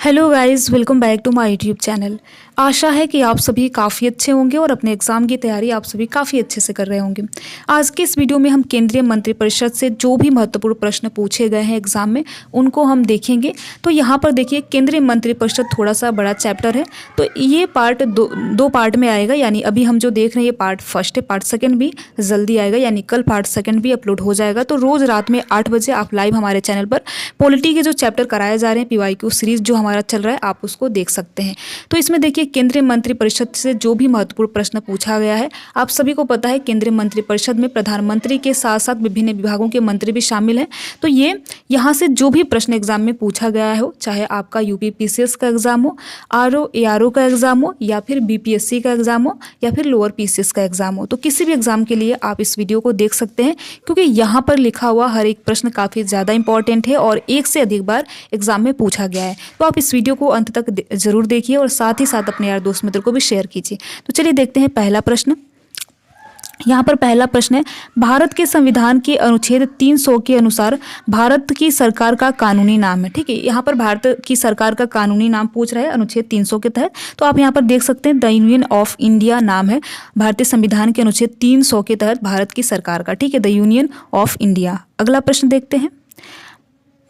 Hello guys, welcome back to my YouTube channel. आशा है कि आप सभी काफ़ी अच्छे होंगे और अपने एग्ज़ाम की तैयारी आप सभी काफ़ी अच्छे से कर रहे होंगे। आज के इस वीडियो में हम केंद्रीय मंत्रिपरिषद से जो भी महत्वपूर्ण प्रश्न पूछे गए हैं एग्ज़ाम में उनको हम देखेंगे। तो यहाँ पर देखिए, केंद्रीय मंत्रिपरिषद थोड़ा सा बड़ा चैप्टर है, तो ये पार्ट दो पार्ट में आएगा। यानी अभी हम जो देख रहे हैं ये पार्ट फर्स्ट है, पार्ट सेकेंड भी जल्दी आएगा, यानी कल पार्ट सेकेंड भी अपलोड हो जाएगा। तो रोज़ रात में 8 बजे आप लाइव हमारे चैनल पर पॉलिटी के जो चैप्टर कराए जा रहे हैं, PYQ सीरीज जो हमारा चल रहा है, आप उसको देख सकते हैं। तो इसमें देखिए, केंद्रीय मंत्रिपरिषद से जो भी महत्वपूर्ण प्रश्न पूछा गया है, आप सभी को पता है केंद्रीय मंत्रिपरिषद में प्रधानमंत्री के साथ साथ विभिन्न विभागों के मंत्री भी शामिल हैं। तो ये यहाँ से जो भी प्रश्न एग्जाम में पूछा गया हो, चाहे आपका UP PCS का एग्जाम हो, RO ARO का एग्जाम हो, या फिर BPSC का एग्जाम हो, या फिर लोअर PCS का एग्जाम हो, तो किसी भी एग्जाम के लिए आप इस वीडियो को देख सकते हैं, क्योंकि यहाँ पर लिखा हुआ हर एक प्रश्न काफ़ी ज़्यादा इंपॉर्टेंट है और एक से अधिक बार एग्जाम में पूछा गया है। तो आप इस वीडियो को अंत तक जरूर देखिए और साथ ही साथ अपने यार दोस्त मित्र को भी शेयर कीजिए। तो चलिए देखते हैं पहला प्रश्न। यहाँ पर पहला प्रश्न है, भारत के संविधान के अनुच्छेद 300 के अनुसार भारत की सरकार का कानूनी नाम है। ठीक है, यहाँ पर भारत की सरकार का कानूनी नाम पूछ रहा है अनुच्छेद 300 के तहत। तो आप यहाँ पर देख सकते हैं द यूनियन ऑफ इंडिया नाम है भारतीय संविधान के अनुच्छेद 300 के तहत भारत की सरकार का। ठीक है, द यूनियन ऑफ इंडिया। अगला प्रश्न देखते हैं,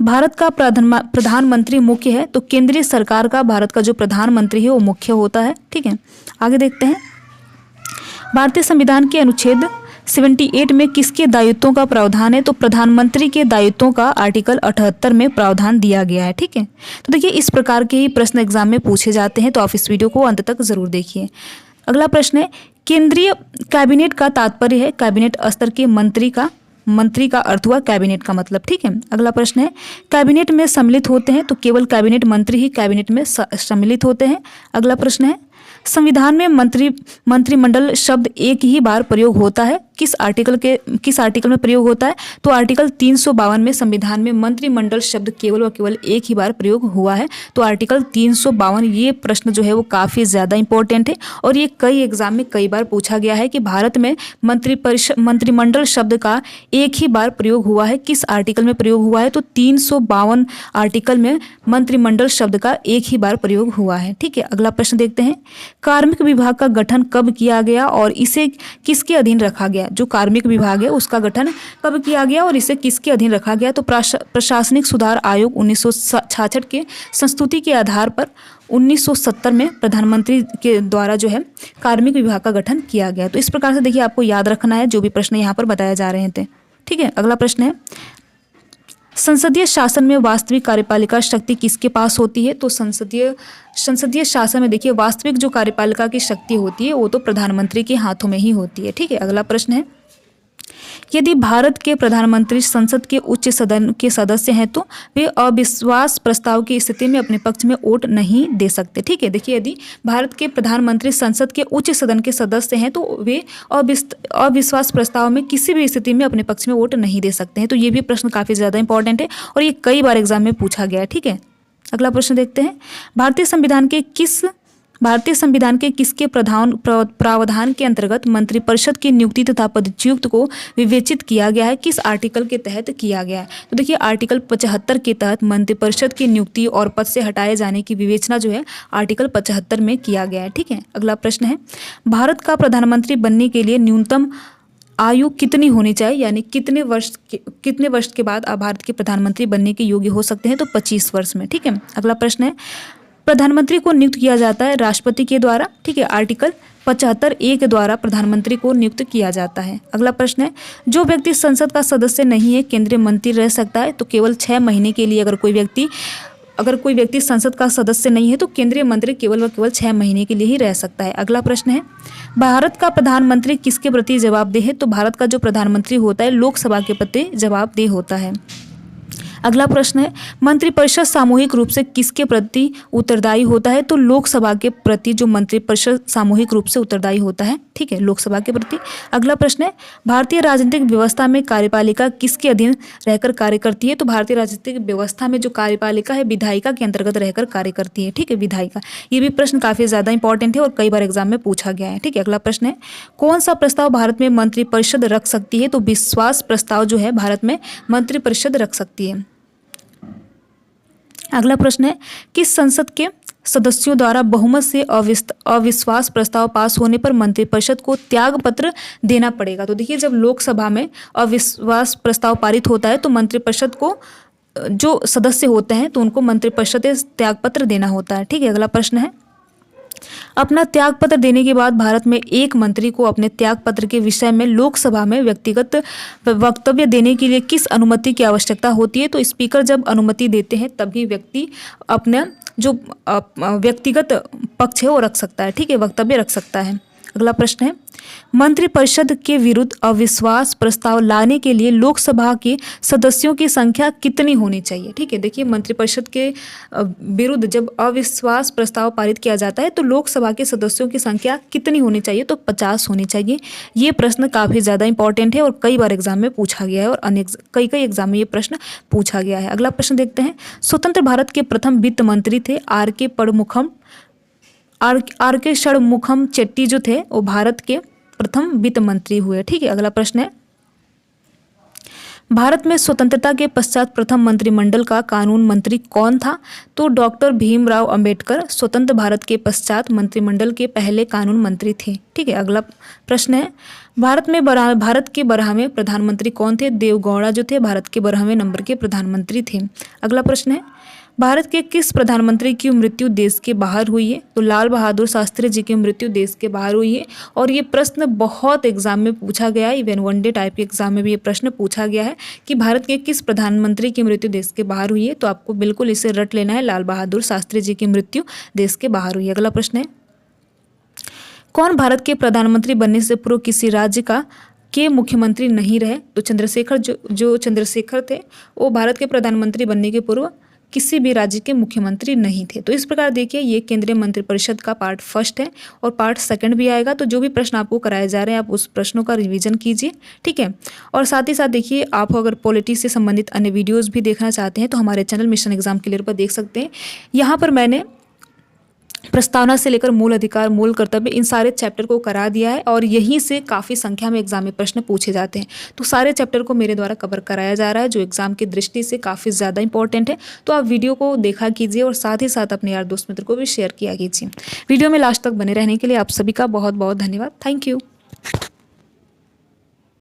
भारत का प्रधानमंत्री मुख्य है, तो केंद्रीय सरकार का भारत का जो प्रधानमंत्री है वो मुख्य होता है। ठीक है, आगे देखते हैं, भारतीय संविधान के अनुच्छेद 78 में किसके दायित्वों का प्रावधान है, तो प्रधानमंत्री के दायित्वों का आर्टिकल 78 में प्रावधान दिया गया है। ठीक है, तो देखिए इस प्रकार के ही प्रश्न एग्जाम में पूछे जाते हैं, तो आप इस वीडियो को अंत तक जरूर देखिए। अगला प्रश्न है, केंद्रीय कैबिनेट का तात्पर्य है कैबिनेट स्तर के मंत्री का अर्थ हुआ कैबिनेट का मतलब। ठीक है, अगला प्रश्न है, कैबिनेट में सम्मिलित होते हैं, तो केवल कैबिनेट मंत्री ही कैबिनेट में सम्मिलित होते हैं। अगला प्रश्न है, संविधान में मंत्रिमंडल शब्द एक ही बार प्रयोग होता है, किस आर्टिकल में प्रयोग होता है, तो आर्टिकल 352 में संविधान में मंत्रिमंडल शब्द केवल व केवल एक ही बार प्रयोग हुआ है, तो आर्टिकल 352। ये प्रश्न जो है वो काफ़ी ज़्यादा इंपॉर्टेंट है और ये कई एग्जाम में कई बार पूछा गया है कि भारत में मंत्रिमंडल शब्द का एक ही बार प्रयोग हुआ है, किस आर्टिकल में प्रयोग हुआ है, तो 352 आर्टिकल में मंत्रिमंडल शब्द का एक ही बार प्रयोग हुआ है। ठीक है, अगला प्रश्न देखते हैं, कार्मिक विभाग का गठन कब किया गया और इसे किसके अधीन रखा गया। जो कार्मिक विभाग है उसका गठन कब किया गया और इसे किसके अधीन रखा गया, तो प्रशासनिक सुधार आयोग 1966 के संस्तुति के आधार पर 1970 में प्रधानमंत्री के द्वारा जो है कार्मिक विभाग का गठन किया गया। तो इस प्रकार से देखिए आपको याद रखना है जो भी प्रश्न यहाँ पर बताए जा रहे थे। ठीक है, अगला प्रश्न है, संसदीय शासन में वास्तविक कार्यपालिका शक्ति किसके पास होती है, तो संसदीय शासन में देखिए वास्तविक जो कार्यपालिका की शक्ति होती है वो तो प्रधानमंत्री के हाथों में ही होती है। ठीक है, अगला प्रश्न है, यदि भारत के प्रधानमंत्री संसद के उच्च सदन के सदस्य हैं तो वे अविश्वास प्रस्ताव की स्थिति में अपने पक्ष में वोट नहीं दे सकते। ठीक है, देखिए यदि भारत के प्रधानमंत्री संसद के उच्च सदन के सदस्य हैं तो वे अविश्वास प्रस्ताव में किसी भी स्थिति में अपने पक्ष में वोट नहीं दे सकते हैं। तो ये भी प्रश्न काफ़ी ज़्यादा इंपॉर्टेंट है और ये कई बार एग्जाम में पूछा गया है। ठीक है, अगला प्रश्न देखते हैं, भारतीय संविधान के किसके प्रावधान के अंतर्गत मंत्रिपरिषद की नियुक्ति तथा पदच्युत को विवेचित किया गया है, किस आर्टिकल के तहत किया गया है, तो देखिए आर्टिकल 75 के तहत मंत्रिपरिषद की नियुक्ति और पद से हटाए जाने की विवेचना जो है आर्टिकल 75 में किया गया है। ठीक है, अगला प्रश्न है, भारत का प्रधानमंत्री बनने के लिए न्यूनतम आयु कितनी होनी चाहिए, यानी कितने वर्ष के बाद आप भारत के प्रधानमंत्री बनने के योग्य हो सकते हैं, तो 25 वर्ष में। ठीक है, अगला प्रश्न है, प्रधानमंत्री को नियुक्त किया जाता है राष्ट्रपति के द्वारा। ठीक है, आर्टिकल 75A के द्वारा प्रधानमंत्री को नियुक्त किया जाता है। अगला प्रश्न है, जो व्यक्ति संसद का सदस्य नहीं है केंद्रीय मंत्री रह सकता है, तो केवल 6 महीने के लिए अगर कोई व्यक्ति संसद का सदस्य नहीं है तो केंद्रीय मंत्री केवल व केवल 6 महीने के लिए ही रह सकता है। अगला प्रश्न है, भारत का प्रधानमंत्री किसके प्रति जवाबदेह है, तो भारत का जो प्रधानमंत्री होता है लोकसभा के प्रति जवाबदेह होता है। अगला प्रश्न है, मंत्रिपरिषद सामूहिक रूप से किसके प्रति उत्तरदायी होता है, तो लोकसभा के प्रति जो मंत्रिपरिषद सामूहिक रूप से उत्तरदायी होता है। ठीक है, लोकसभा के प्रति। अगला प्रश्न है, भारतीय राजनीतिक व्यवस्था में कार्यपालिका किसके अधीन रहकर कार्य करती है, तो भारतीय राजनीतिक व्यवस्था में जो कार्यपालिका है विधायिका के अंतर्गत रहकर कार्य करती है। ठीक है, विधायिका। ये भी प्रश्न काफी ज्यादा इंपॉर्टेंट है और कई बार एग्जाम में पूछा गया है। ठीक है, अगला प्रश्न है, कौन सा प्रस्ताव भारत में मंत्रिपरिषद रख सकती है, तो विश्वास प्रस्ताव जो है भारत में मंत्रिपरिषद रख सकती है। अगला प्रश्न है, किस संसद के सदस्यों द्वारा बहुमत से अविश्वास प्रस्ताव पास होने पर मंत्रिपरिषद को त्याग पत्र देना पड़ेगा? तो देखिए, जब लोकसभा में अविश्वास प्रस्ताव पारित होता है तो मंत्रिपरिषद को जो सदस्य होते हैं तो उनको मंत्रिपरिषद से त्याग पत्र देना होता है। ठीक है, अगला प्रश्न है, अपना त्याग पत्र देने के बाद भारत में एक मंत्री को अपने त्याग पत्र के विषय में लोकसभा में व्यक्तिगत वक्तव्य देने के लिए किस अनुमति की आवश्यकता होती है? तो स्पीकर जब अनुमति देते हैं तभी व्यक्ति अपना जो व्यक्तिगत पक्ष है वो रख सकता है। ठीक है, वक्तव्य रख सकता है। अगला प्रश्न है, मंत्रिपरिषद के विरुद्ध अविश्वास प्रस्ताव लाने के लिए लोकसभा के सदस्यों की संख्या कितनी होनी चाहिए? ठीक है, देखिए, मंत्रिपरिषद के विरुद्ध जब अविश्वास प्रस्ताव पारित किया जाता है तो लोकसभा के सदस्यों की संख्या कितनी होनी चाहिए? तो 50 होनी चाहिए। ये प्रश्न काफ़ी ज़्यादा इंपॉर्टेंट है और कई बार एग्जाम में पूछा गया है और कई एग्जाम में ये प्रश्न पूछा गया है। अगला प्रश्न देखते हैं, स्वतंत्र भारत के प्रथम वित्त मंत्री थे आर के षणमुखम चेट्टी जो थे वो भारत के प्रथम वित्त मंत्री हुए। ठीक है, अगला प्रश्न है, भारत में स्वतंत्रता के पश्चात प्रथम मंत्रिमंडल का कानून मंत्री कौन था? तो डॉक्टर भीमराव अंबेडकर स्वतंत्र भारत के पश्चात मंत्रिमंडल के पहले कानून मंत्री थे। ठीक है, अगला प्रश्न है, भारत के 12वें प्रधानमंत्री कौन थे? देवगौड़ा जो थे भारत के 12वें नंबर के प्रधानमंत्री थे। अगला प्रश्न है, भारत के किस प्रधानमंत्री की मृत्यु देश के बाहर हुई है? तो लाल बहादुर शास्त्री जी की मृत्यु देश के बाहर हुई है और ये प्रश्न बहुत एग्जाम में पूछा गया है, इवन वनडे टाइप के एग्जाम में भी ये प्रश्न पूछा गया है कि भारत के किस प्रधानमंत्री की मृत्यु देश के बाहर हुई है। तो आपको बिल्कुल इसे रट लेना है, लाल बहादुर शास्त्री जी की मृत्यु देश के बाहर हुई है। अगला प्रश्न है, कौन भारत के प्रधानमंत्री बनने से पूर्व किसी राज्य के मुख्यमंत्री नहीं रहे? तो चंद्रशेखर जो चंद्रशेखर थे वो भारत के प्रधानमंत्री बनने के पूर्व किसी भी राज्य के मुख्यमंत्री नहीं थे। तो इस प्रकार देखिए, ये केंद्रीय मंत्रिपरिषद का पार्ट फर्स्ट है और पार्ट सेकंड भी आएगा। तो जो भी प्रश्न आपको कराए जा रहे हैं आप उस प्रश्नों का रिवीजन कीजिए। ठीक है, और साथ ही साथ देखिए, आप अगर पॉलिटी से संबंधित अन्य वीडियोज़ भी देखना चाहते हैं तो हमारे चैनल मिशन एग्जाम क्लियर पर देख सकते हैं। यहाँ पर मैंने प्रस्तावना से लेकर मूल अधिकार, मूल कर्तव्य, इन सारे चैप्टर को करा दिया है और यहीं से काफ़ी संख्या में एग्जाम में प्रश्न पूछे जाते हैं। तो सारे चैप्टर को मेरे द्वारा कवर कराया जा रहा है जो एग्जाम की दृष्टि से काफ़ी ज़्यादा इंपॉर्टेंट है। तो आप वीडियो को देखा कीजिए और साथ ही साथ अपने यार दोस्त मित्र को भी शेयर किया कीजिए। वीडियो में लास्ट तक बने रहने के लिए आप सभी का बहुत बहुत धन्यवाद। Thank you.